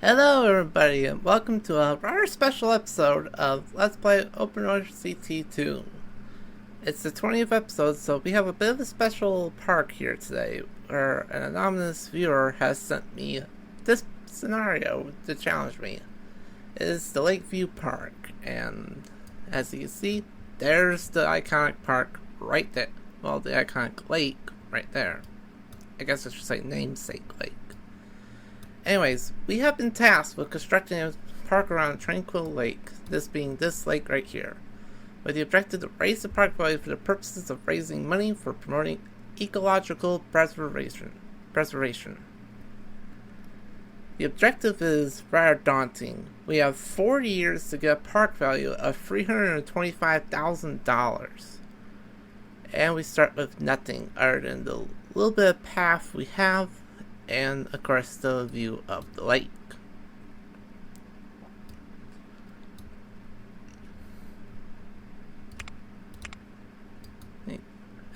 Hello everybody and welcome to a rather special episode of Let's Play OpenRCT2. It's the 20th episode, so we have a bit of a special park here today, where an anonymous viewer has sent me this scenario to challenge me. It is the Lakeview Park, and as you can see, there's the iconic park right there. Well, the iconic lake right there. I guess I should say namesake lake. Anyways, we have been tasked with constructing a park around a tranquil lake, this being this lake right here, with the objective to raise the park value for the purposes of raising money for promoting ecological preservation. The objective is rather daunting. We have 4 years to get a park value of $325,000. And we start with nothing other than the little bit of path we have, and of course the view of the lake.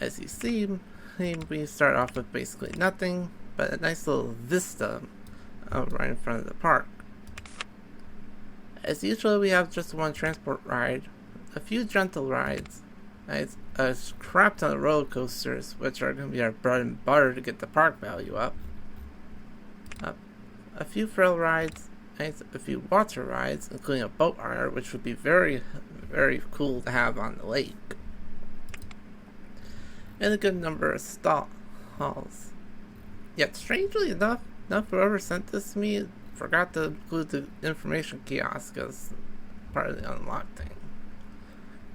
As you see, we start off with basically nothing, but a nice little vista right in front of the park. As usual, we have just one transport ride, a few gentle rides, a crap ton of roller coasters, which are going to be our bread and butter to get the park value up. A few thrill rides, and a few water rides, including a boat ride, which would be very, very cool to have on the lake. And a good number of stalls. Yet, strangely enough, whoever sent this to me forgot to include the information kiosk as part of the unlock thing.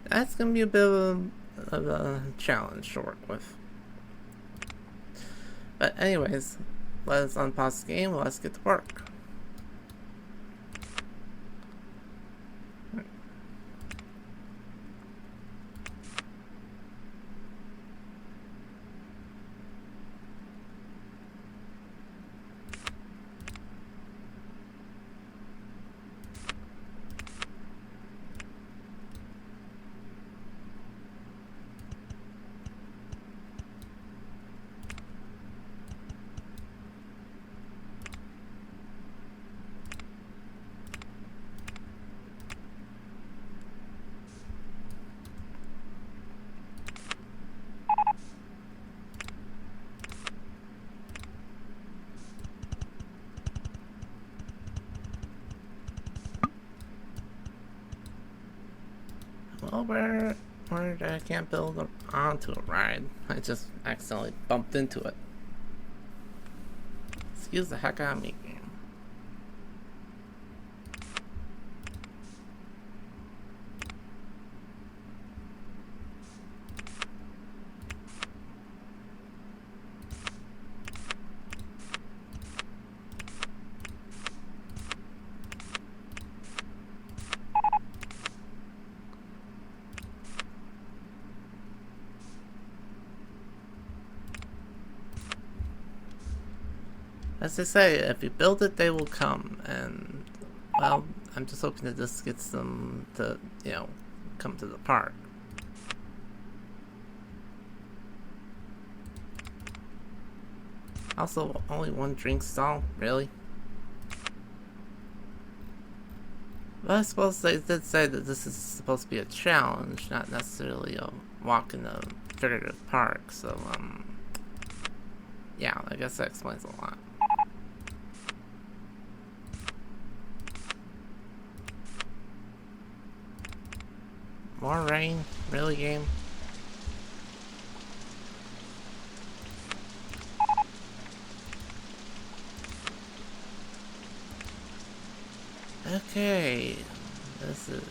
That's going to be a bit of a challenge to work with. But anyways, let us unpause the game and let's get to work. Well, where I can't build onto a ride. I just accidentally bumped into it. Excuse the heck out of me, game. As they say, if you build it, they will come, and, well, I'm just hoping that this gets them to, come to the park. Also, only one drink stall? Really? But I suppose they did say that this is supposed to be a challenge, not necessarily a walk in a figurative park, so, yeah, I guess that explains a lot. More rain? Really, game? Okay, this is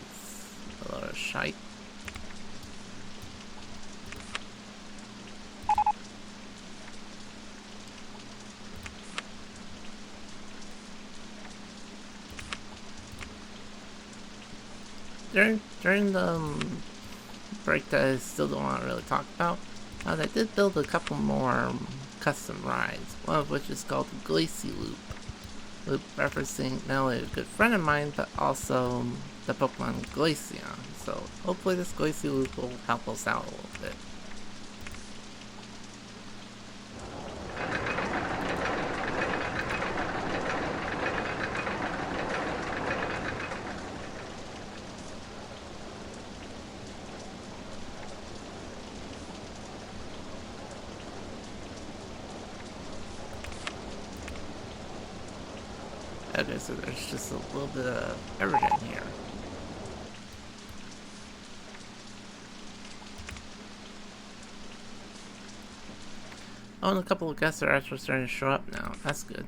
a lot of shite. During the break that I still don't want to really talk about, they did build a couple more custom rides, one of which is called the Glacy Loop, referencing not only a good friend of mine, but also the Pokemon Glaceon. So hopefully this Glacy Loop will help us out a little bit. Okay, so there's just a little bit of everything here. Oh, and a couple of guests are actually starting to show up now. That's good.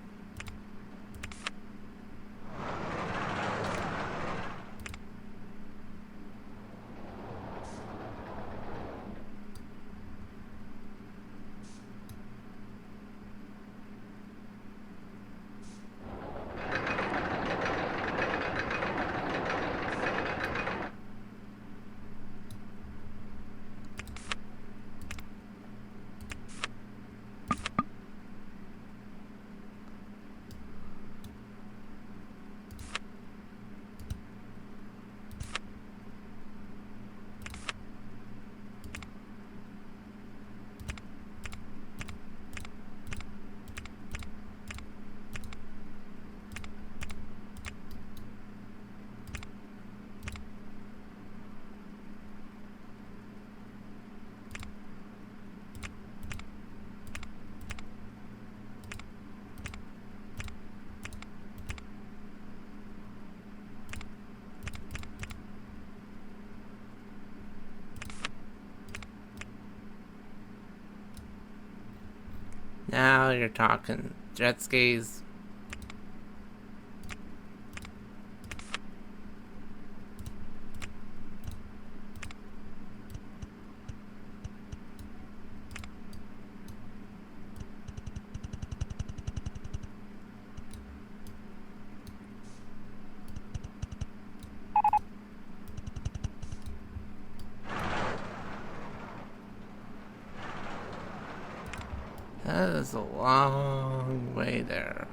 Now you're talking. Jet skis. That is a long way there.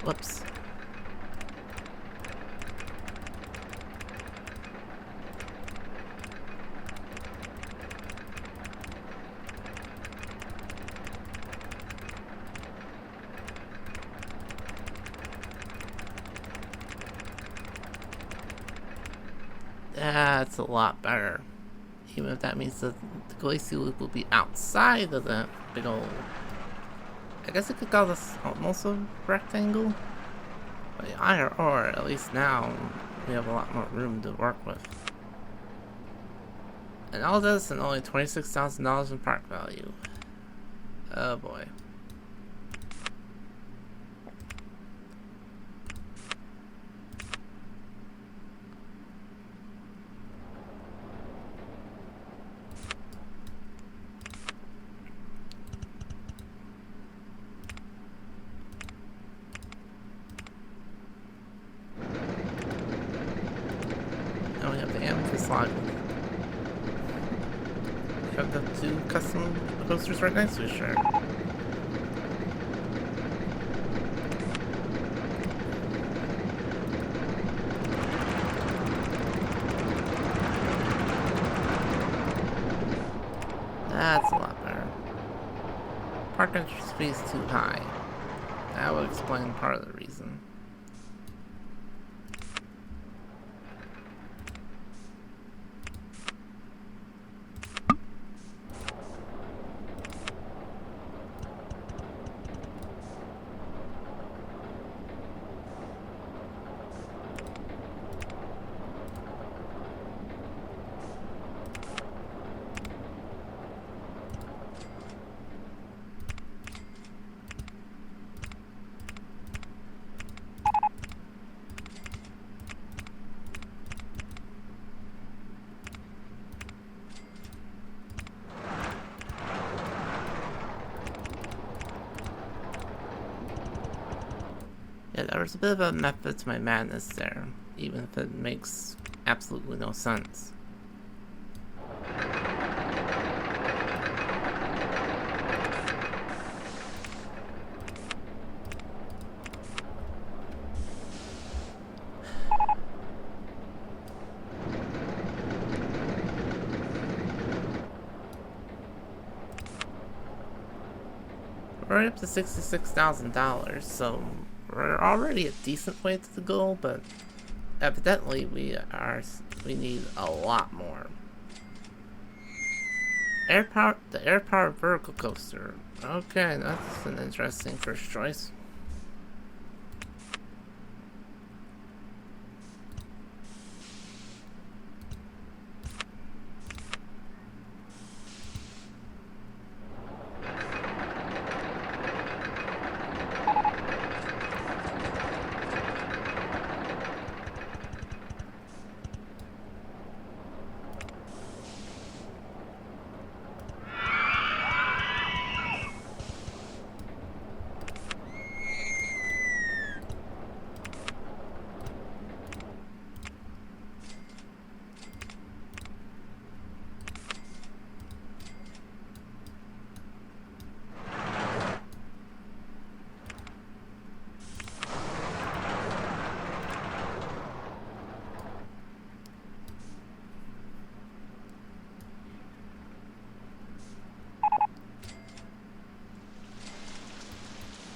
Whoops. That's a lot better. Even if that means the glacial loop will be outside of the big old... I guess I could call this almost a rectangle. But either or, at least now we have a lot more room to work with. And all this and only $26,000 in park value. Oh boy. Now we have the amethyst log. We have the two custom coasters right next to each other. That's a lot better. Park entrance fee is too high. That would explain part of the reason. Yeah, there was a bit of a method to my madness there, even if it makes absolutely no sense. We're up to $66,000, so we're already a decent way to the goal, but evidently we need a lot more. The air-powered vertical coaster. Okay, that's an interesting first choice.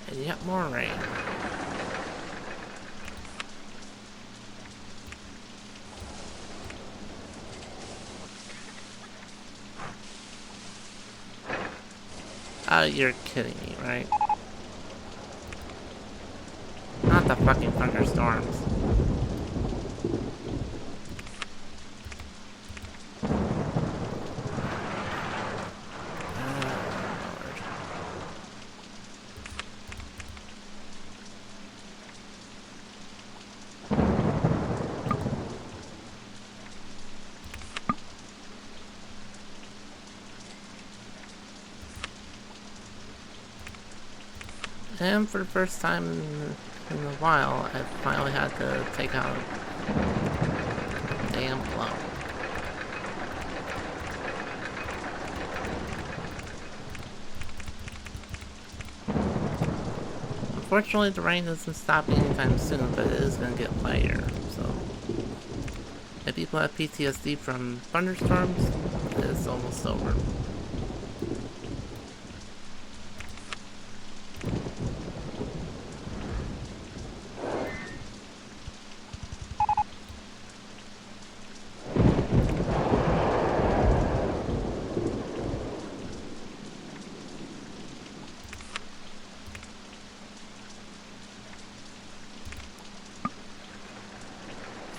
And yet more rain. You're kidding me, right? Not the fucking thunderstorms. And for the first time in a while, I finally had to take out a damn blow. Unfortunately, the rain doesn't stop anytime soon, but it is going to get lighter, so... If people have PTSD from thunderstorms, it's almost over.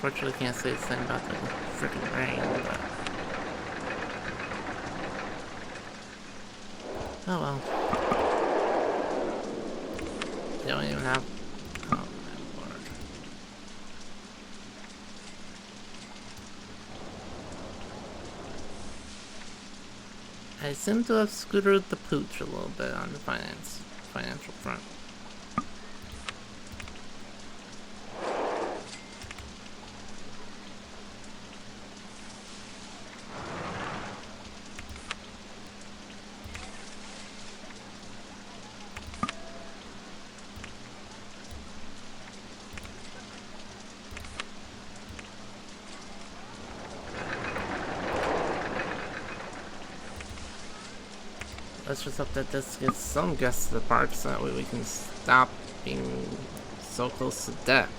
Unfortunately, can't say the same about the freaking rain, but... Oh well. You don't even have... Oh my lord. I seem to have scootered the pooch a little bit on the financial front. Let's just hope that this gets some guests to the park so that way we can stop being so close to death.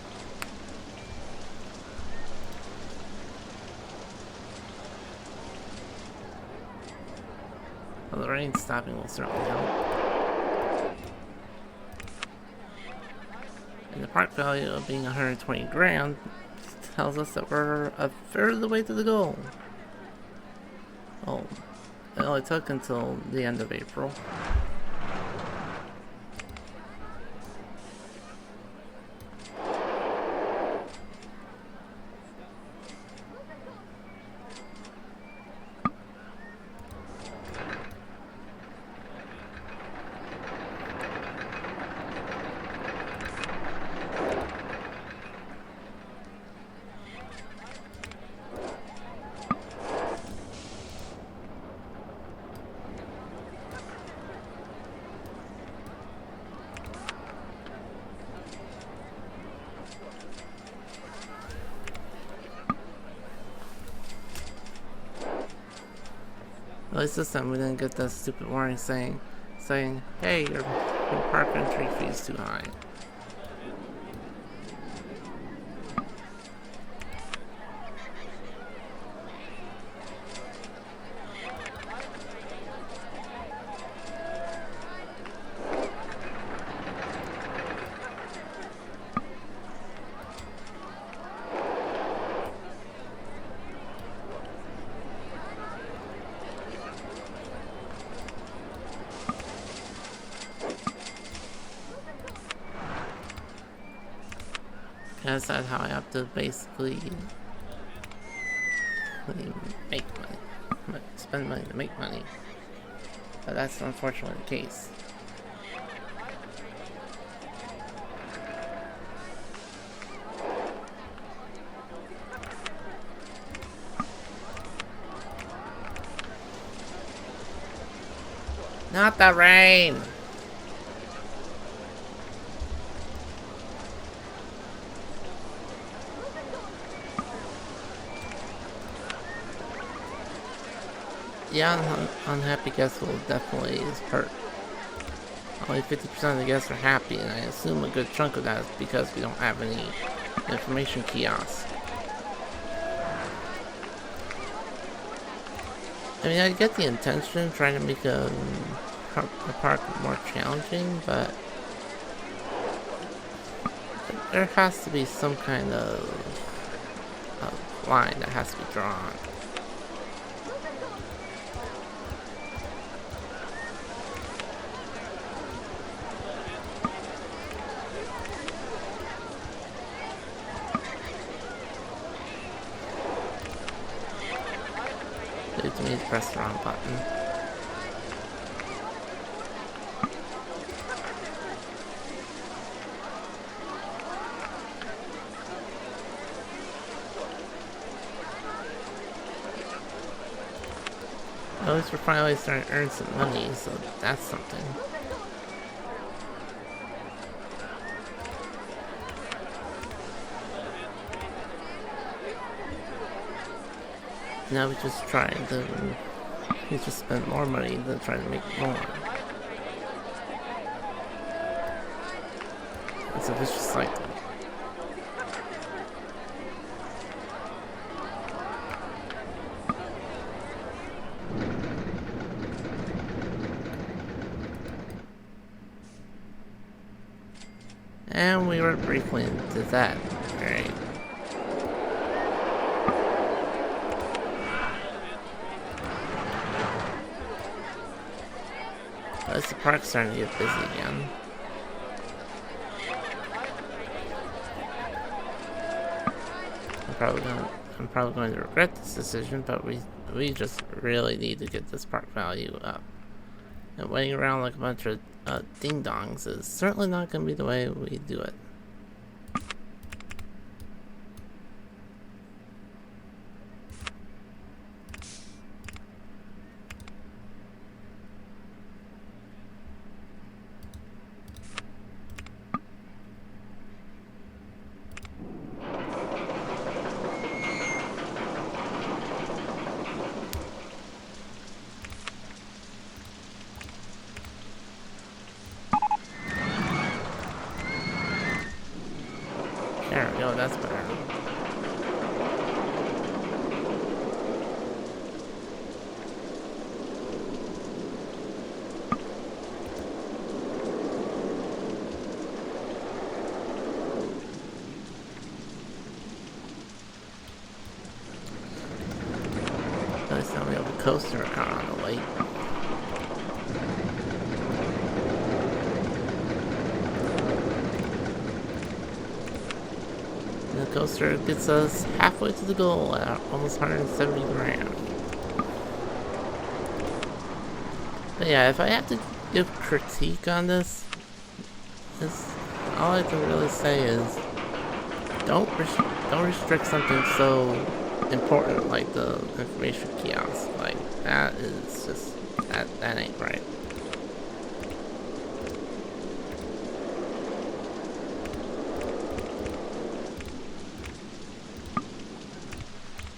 Well, the rain stopping will certainly help. And the park value of being 120 grand tells us that we're a third of the way to the goal. Oh. It only took until the end of April. At least this time we didn't get that stupid warning saying, hey, your park entry fee is too high. That's how I have to basically make money, spend money to make money. But that's unfortunately the case. Not the rain! Yeah, unhappy guests will definitely is hurt. Only 50% of the guests are happy, and I assume a good chunk of that is because we don't have any information kiosks. I mean, I get the intention, trying to make a park more challenging, but there has to be some kind of line that has to be drawn. Leads me to press the wrong button. At least we're finally starting to earn some money, so that's something. Now we just spend more money than trying to make more. It's a vicious cycle. And we were briefly into that, right? As the park's starting to get busy again. I'm probably going to regret this decision, but we just really need to get this park value up. And waiting around like a bunch of ding-dongs is certainly not going to be the way we do it. There we go, that's better. At least now we have a coaster out on the lake. The coaster gets us halfway to the goal at almost 170 grand. But yeah, if I have to give critique on this, all I can really say is don't restrict something so important like the information kiosk. Like that is just that ain't right.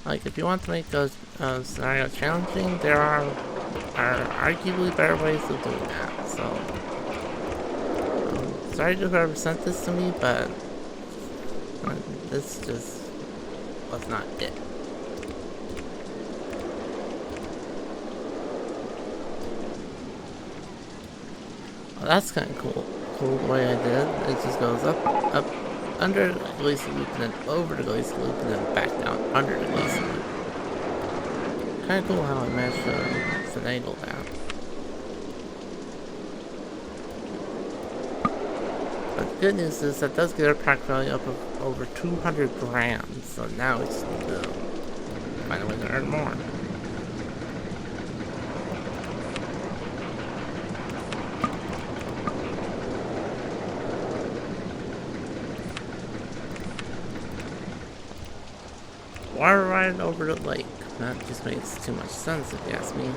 Like, if you want to make a scenario challenging, there are arguably better ways of doing that. So, sorry to whoever sent this to me, but this just was not it. Well, that's kind of cool. Cool the way I did it. It just goes up, under the glacier loop, and then over the glacier loop, and then back down under the glacier loop. Kinda cool how I managed to finagle that. But good news is that does get our park value up of over 200 grand, so now we just need to find a way to earn more. Water ride over the lake. That just makes too much sense if you ask me.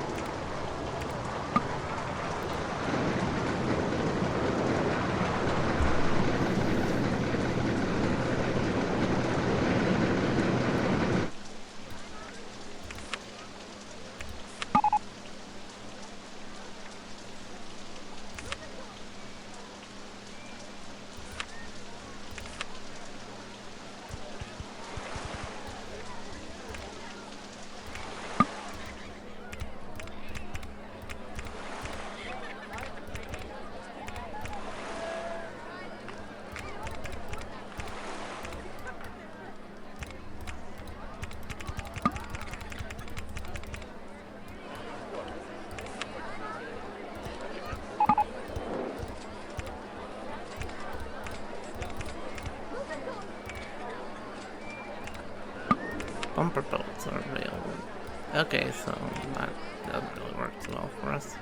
Bumper boats are available. Okay, so that doesn't really work too well for us.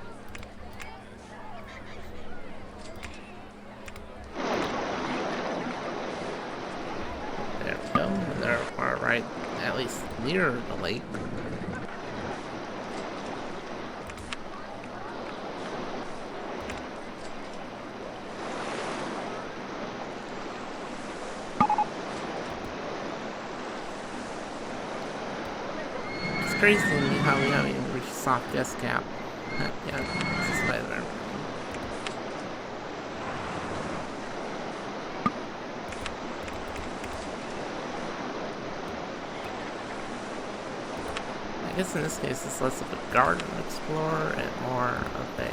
There we go. There are right at least near the lake. Crazy to me how we haven't even reached soft gas cap. Yeah, it's just by there. I guess in this case it's less of a garden explorer and more of a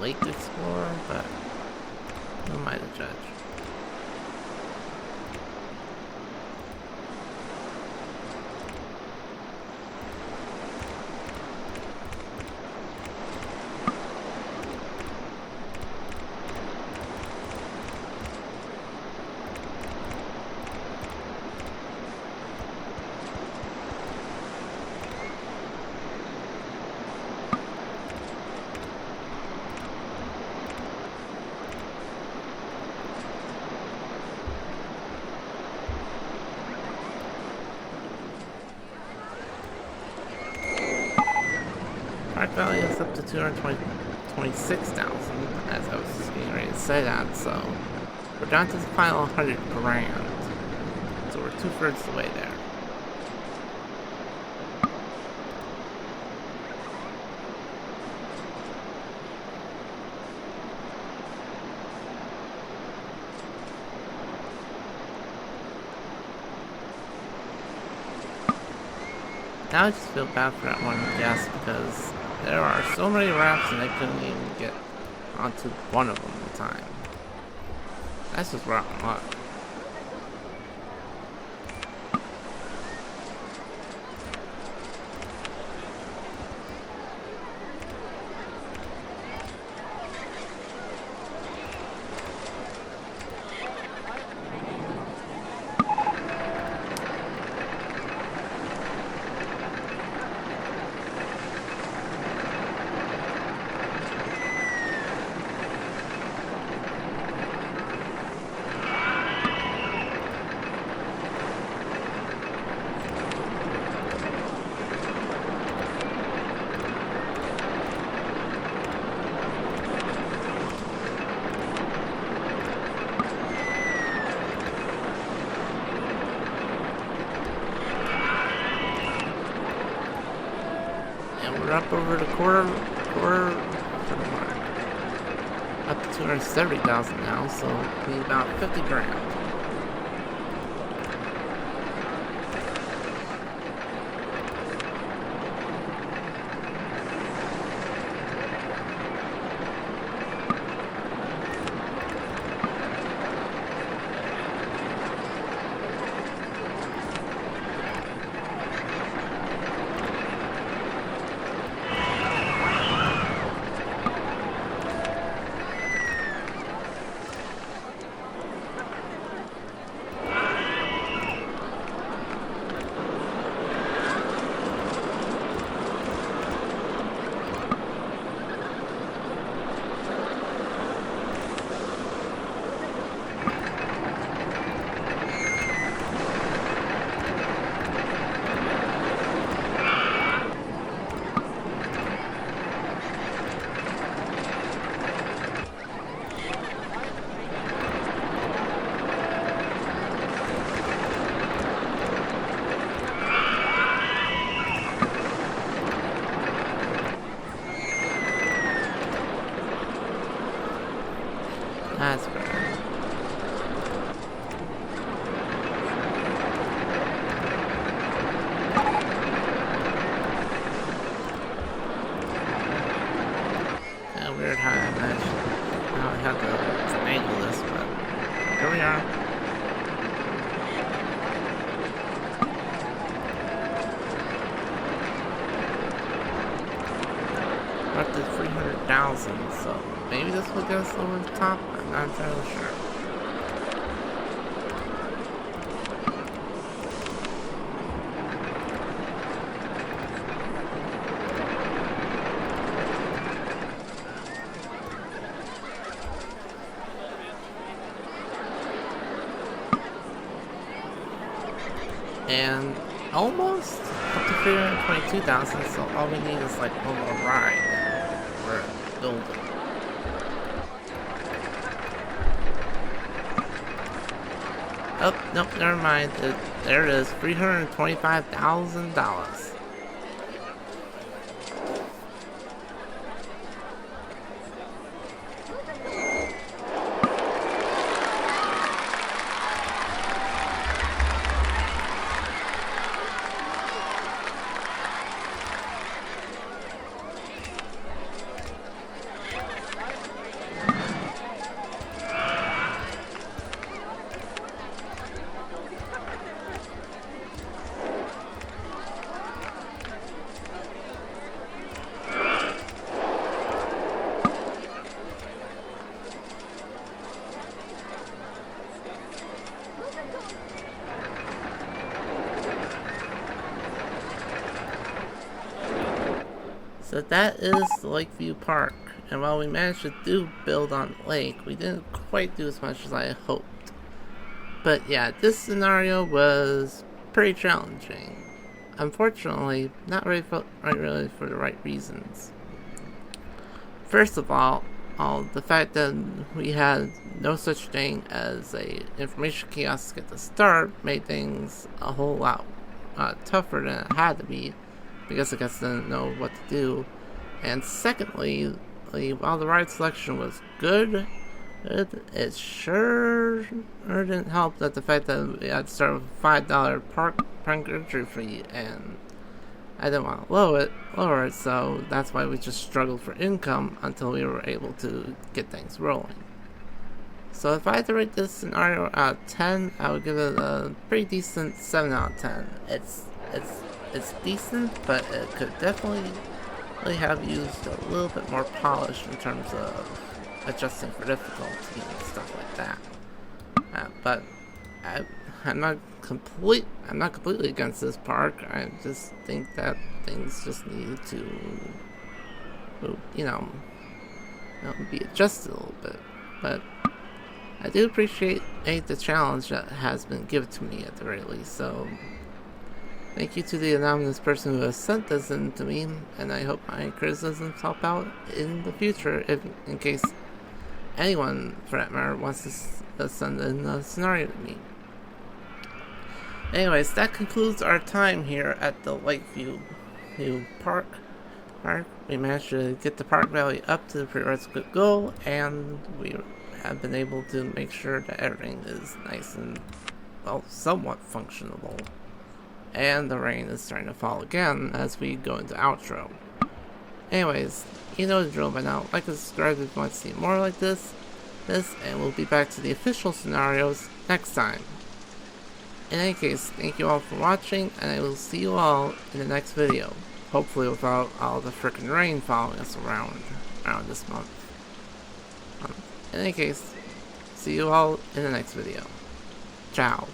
lake explorer, but who am I to judge? Park value is up to 226,000, as I was just getting ready to say that, so we're down to the final 100 grand. So we're 2/3 of the way there. Now I just feel bad for that one guest because there are so many rafts and they couldn't even get onto one of them at a time. That's just rotten luck. We're up over the quarter up to 270,000 now, so we need about 50 grand. up to 300,000, so maybe this will get us over the top. I'm not entirely sure. And almost up to 322,000, so all we need is like one more ride and we're golden. Oh, nope, never mind. There it is, $325,000. So that is the Lakeview Park, and while we managed to build on the lake, we didn't quite do as much as I hoped. But yeah, this scenario was pretty challenging. Unfortunately, not really for the right reasons. First of all, the fact that we had no such thing as a information kiosk at the start made things a whole lot tougher than it had to be, because I guess didn't know what to do. And secondly, while the ride selection was good, it sure didn't help that the fact that we had to start with a $5 park entry fee, and I didn't want to lower it, so that's why we just struggled for income until we were able to get things rolling. So if I had to rate this scenario out of 10, I would give it a pretty decent 7 out of 10. It's decent, but it could definitely have used a little bit more polish in terms of adjusting for difficulty and stuff like that. But I'm not completely against this park. I just think that things just needed to, be adjusted a little bit. But I do appreciate the challenge that has been given to me at the very least. So thank you to the anonymous person who has sent this in to me, and I hope my criticisms help out in the future, in case anyone, for that matter, wants to send in a scenario to me. Anyways, that concludes our time here at the Lakeview Park. We managed to get the park value up to the prerequisite goal, and we have been able to make sure that everything is nice and, well, somewhat functionable. And the rain is starting to fall again as we go into outro. Anyways, you know the drill by now. Like and subscribe if you want to see more like this, and we'll be back to the official scenarios next time. In any case, thank you all for watching, and I will see you all in the next video. Hopefully without all the frickin' rain following us around this month. In any case, see you all in the next video. Ciao.